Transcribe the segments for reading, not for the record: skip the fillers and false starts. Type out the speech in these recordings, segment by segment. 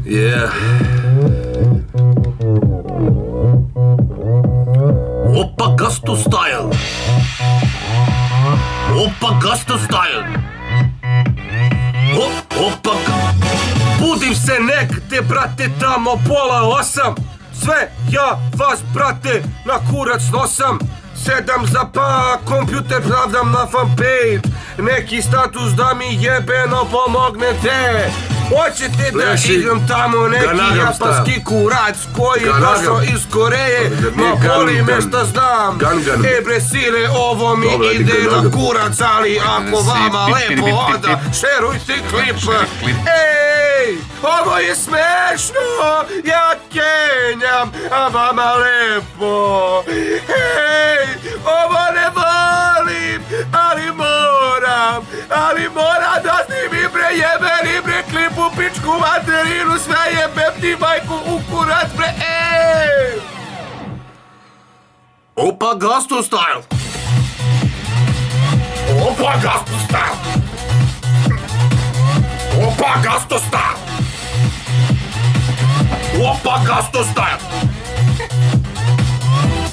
Yeah. Опа, Gusto Style. Опа, Gusto Style. Опа. Budim se negde, brate, tamo pola 8. Sve ja vas, brate, na kurac nosam. Sedam za pa, kompjuter pravdam na fanpage. Neki status da mi jebeno pomognete. Hoćete da igram tamo neki japanski kurac koji došao iz Koreje, no boli me šta znam. E bre sile, ovo mi ide na kurac, ali ako vama lepo onda šerujte klip. Ej, ovo je smešno, ja kenjam, a vama lepo. Ej, ovo ne volim, ali moram da snimim bre jebeni bre klip u pičku materinu, sve jebem ti majku u kurac bre, ej! Opa, Gusto Style! Opa, Gusto Style! Opa, Gusto Style! Opa, Gusto Style!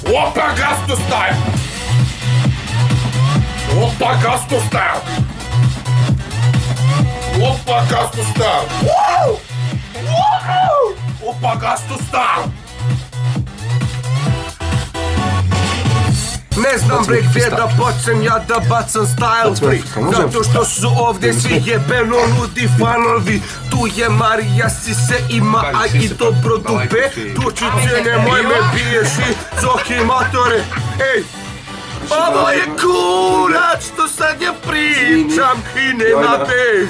Opa, Gusto Style! Opa, Gusto Style! Opa, Gusto Style! Wow! Opa, Gusto Style! Ne znam bre gdje da počnem ja da bacam style bre, zato što su ovdje svi jebeno ludi fanovi. Tu je Marija Sise ima, a i dobro dupe. Tučiće nemoj me biješ i zohi motore. Ej, ovo je kurac što sad ja pričam i nema veze.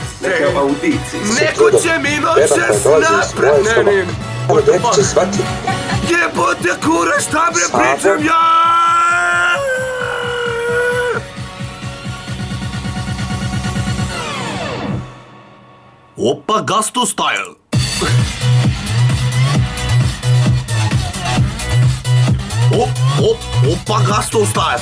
Neko će mi noćas napraviti. Jebote kurac, šta bre pričam ja? Opa, Gusto Style! Opa, Gusto Style!